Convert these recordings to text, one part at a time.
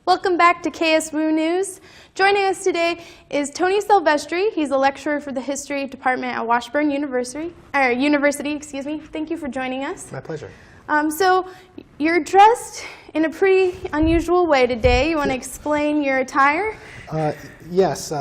Welcome back to KSWU News. Joining us today is Tony Sylvestrie. He's a lecturer for the History Department at Washburn University. Thank you for joining us. My pleasure. So you're dressed in a pretty unusual way today. You want to explain your attire? Yes.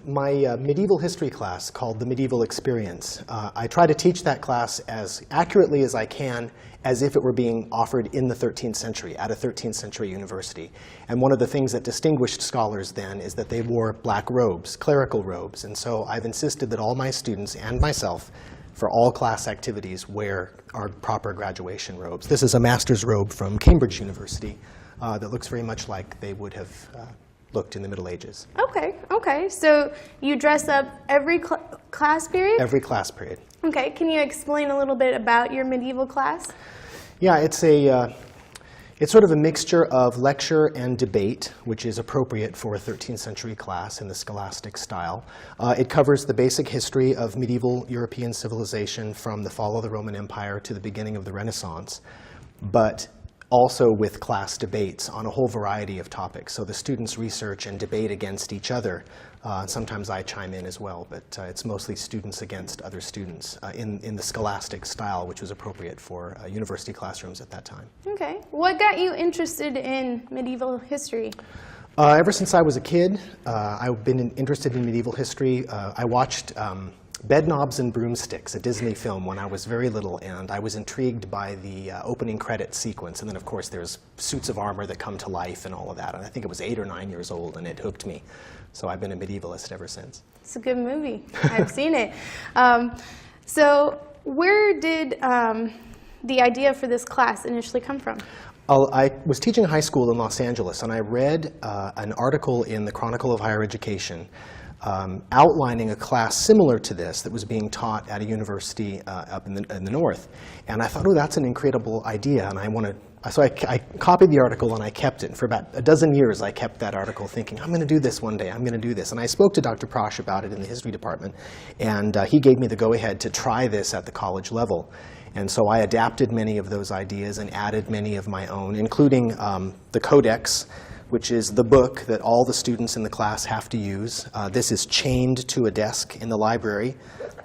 My medieval history class called The Medieval Experience. I try to teach that class as accurately as I can, as if it were being offered in the 13th century, at a 13th century university. And one of the things that distinguished scholars then is that they wore black robes, clerical robes. And so I've insisted that all my students and myself, for all class activities, wear our proper graduation robes. This is a master's robe from Cambridge University that looks very much like they would have looked in the Middle Ages. Okay. So you dress up every class period? Every class period. Okay. Can you explain a little bit about your medieval class? Yeah, it's sort of a mixture of lecture and debate, which is appropriate for a 13th century class in the scholastic style. It covers the basic history of medieval European civilization from the fall of the Roman Empire to the beginning of the Renaissance, but also with class debates on a whole variety of topics. So the students research and debate against each other. Sometimes I chime in as well, but it's mostly students against other students in the scholastic style, which was appropriate for university classrooms at that time. Okay. What got you interested in medieval history? Ever since I was a kid, I've been interested in medieval history. I watched Bedknobs and Broomsticks, a Disney film, when I was very little, and I was intrigued by the opening credits sequence. And then, of course, there's suits of armor that come to life and all of that. And I think it was 8 or 9 years old, and it hooked me. So I've been a medievalist ever since. It's a good movie. I've seen it. So where did the idea for this class initially come from? I was teaching high school in Los Angeles, and I read an article in the Chronicle of Higher Education outlining a class similar to this that was being taught at a university up in the north. And I thought, oh, that's an incredible idea, and so I copied the article and I kept it. And for about a dozen years, I kept that article thinking, I'm going to do this one day, I'm going to do this. And I spoke to Dr. Prosh about it in the history department, and he gave me the go-ahead to try this at the college level. And so I adapted many of those ideas and added many of my own, including the Codex, which is the book that all the students in the class have to use. This is chained to a desk in the library.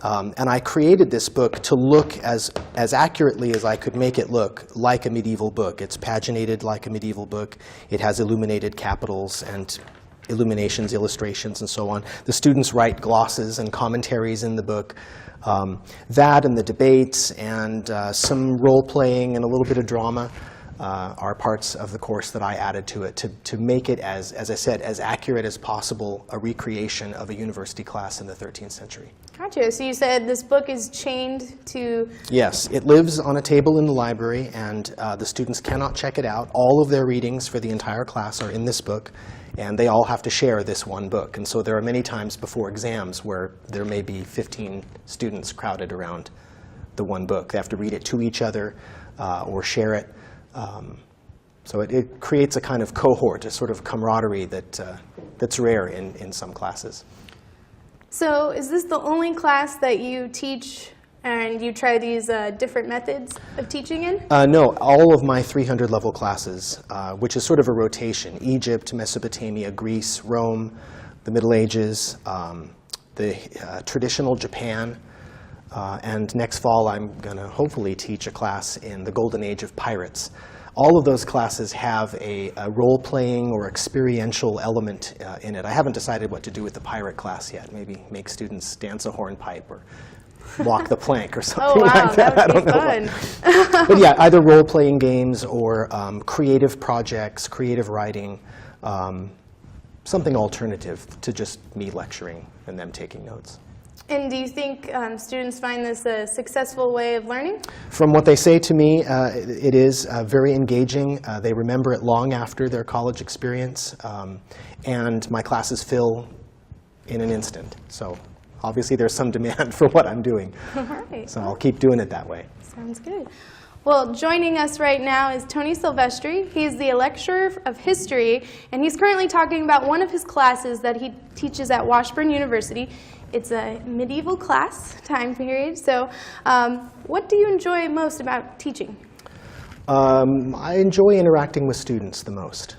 And I created this book to look as accurately as I could make it look like a medieval book. It's paginated like a medieval book. It has illuminated capitals and illuminations, illustrations, and so on. The students write glosses and commentaries in the book. That and the debates and some role-playing and a little bit of drama are parts of the course that I added to it to make it, as I said, as accurate as possible, a recreation of a university class in the 13th century. Gotcha. So you said this book is chained to... Yes. It lives on a table in the library, and the students cannot check it out. All of their readings for the entire class are in this book, and they all have to share this one book. And so there are many times before exams where there may be 15 students crowded around the one book. They have to read it to each other or share it. So it creates a kind of cohort, a sort of camaraderie that's rare in some classes. So is this the only class that you teach and you try these different methods of teaching in? No, all of my 300-level classes, which is sort of a rotation: Egypt, Mesopotamia, Greece, Rome, the Middle Ages, the traditional Japan. And next fall, I'm going to hopefully teach a class in the Golden Age of Pirates. All of those classes have a role-playing or experiential element in it. I haven't decided what to do with the pirate class yet. Maybe make students dance a hornpipe or walk the plank or something like that. That would be fun. But yeah, either role-playing games or creative projects, creative writing, something alternative to just me lecturing and them taking notes. And do you think students find this a successful way of learning? From what they say to me, it is very engaging. They remember it long after their college experience. And my classes fill in an instant. So obviously there's some demand for what I'm doing. All right. So I'll keep doing it that way. Sounds good. Well, joining us right now is Tony Sylvestrie. He is the lecturer of history, and he's currently talking about one of his classes that he teaches at Washburn University. It's a medieval class time period. So what do you enjoy most about teaching? I enjoy interacting with students the most.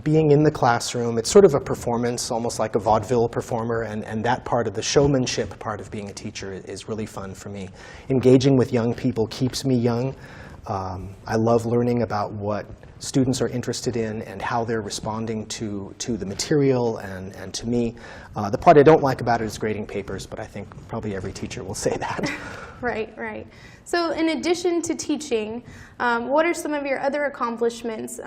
being in the classroom. It's sort of a performance, almost like a vaudeville performer, and that part of the showmanship part of being a teacher is really fun for me. Engaging with young people keeps me young. I love learning about what students are interested in and how they're responding to the material and to me. The part I don't like about it is grading papers, but I think probably every teacher will say that. Right, right. So in addition to teaching, what are some of your other accomplishments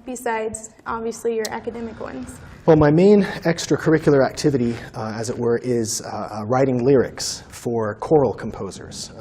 besides, obviously, your academic ones? Well, my main extracurricular activity, as it were, is writing lyrics for choral composers.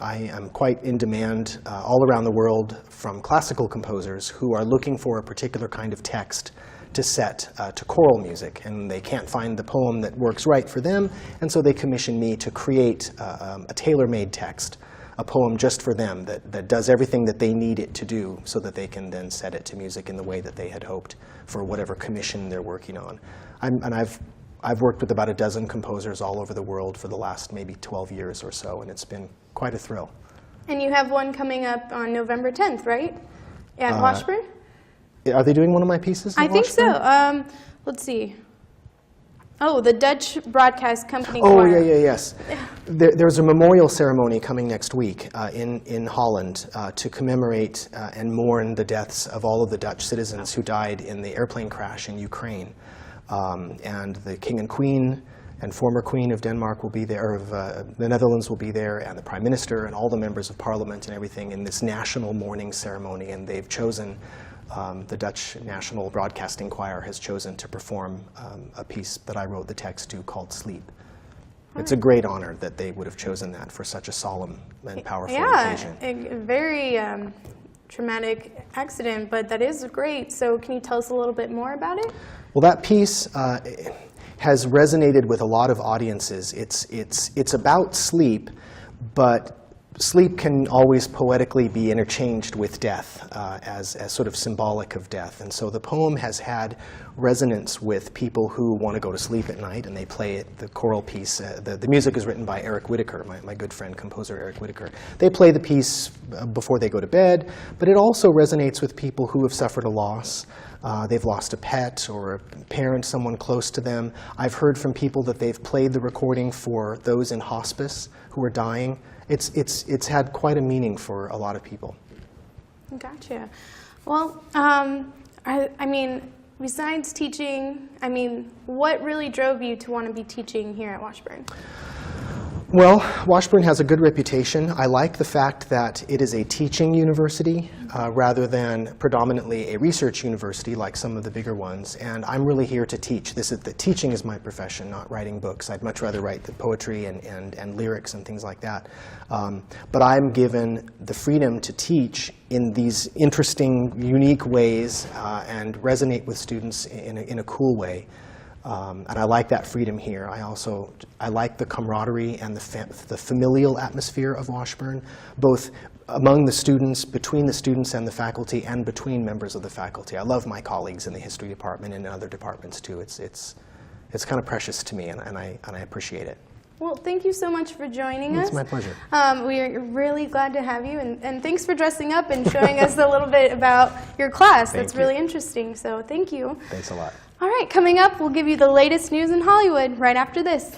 I am quite in demand all around the world from classical composers who are looking for a particular kind of text to set to choral music, and they can't find the poem that works right for them, and so they commission me to create a tailor-made text, a poem just for them that does everything that they need it to do so that they can then set it to music in the way that they had hoped for whatever commission they're working on. I've worked with about a dozen composers all over the world for the last maybe 12 years or so, and it's been quite a thrill. And you have one coming up on November 10th, right? At Washburn? Are they doing one of my pieces in I think Washburn? so. Let's see. Oh, the Dutch Broadcast Company Oh, Choir. yes. There's a memorial ceremony coming next week in Holland to commemorate and mourn the deaths of all of the Dutch citizens who died in the airplane crash in Ukraine. And the King and Queen and former Queen of Denmark will be there, of the Netherlands will be there, and the Prime Minister and all the members of Parliament and everything in this national mourning ceremony. And they've chosen, the Dutch National Broadcasting Choir has chosen to perform a piece that I wrote the text to called Sleep. It's a great honor that they would have chosen that for such a solemn and powerful occasion. Yeah, a very traumatic accident, but that is great. So can you tell us a little bit more about it? Well, that piece has resonated with a lot of audiences. It's about sleep, but sleep can always poetically be interchanged with death as sort of symbolic of death. And so the poem has had resonance with people who want to go to sleep at night, and they play it, the choral piece. The music is written by Eric Whitacre, my good friend, composer Eric Whitacre. They play the piece before they go to bed, but it also resonates with people who have suffered a loss. They've lost a pet or a parent, someone close to them. I've heard from people that they've played the recording for those in hospice who are dying. It's had quite a meaning for a lot of people. Gotcha. Well, I mean, besides teaching, I mean, what really drove you to want to be teaching here at Washburn? Well, Washburn has a good reputation. I like the fact that it is a teaching university rather than predominantly a research university like some of the bigger ones. And I'm really here to teach. Teaching is my profession, not writing books. I'd much rather write the poetry and lyrics and things like that. But I'm given the freedom to teach in these interesting, unique ways and resonate with students in a cool way. And I like that freedom here. I like the camaraderie and the familial atmosphere of Washburn, both among the students, between the students and the faculty, and between members of the faculty. I love my colleagues in the history department and in other departments too. It's kind of precious to me, and I appreciate it. Well, thank you so much for joining us. It's my pleasure. We're really glad to have you, and thanks for dressing up and showing us a little bit about your class. That's really interesting, so thank you. Thanks a lot. All right, coming up, we'll give you the latest news in Hollywood right after this.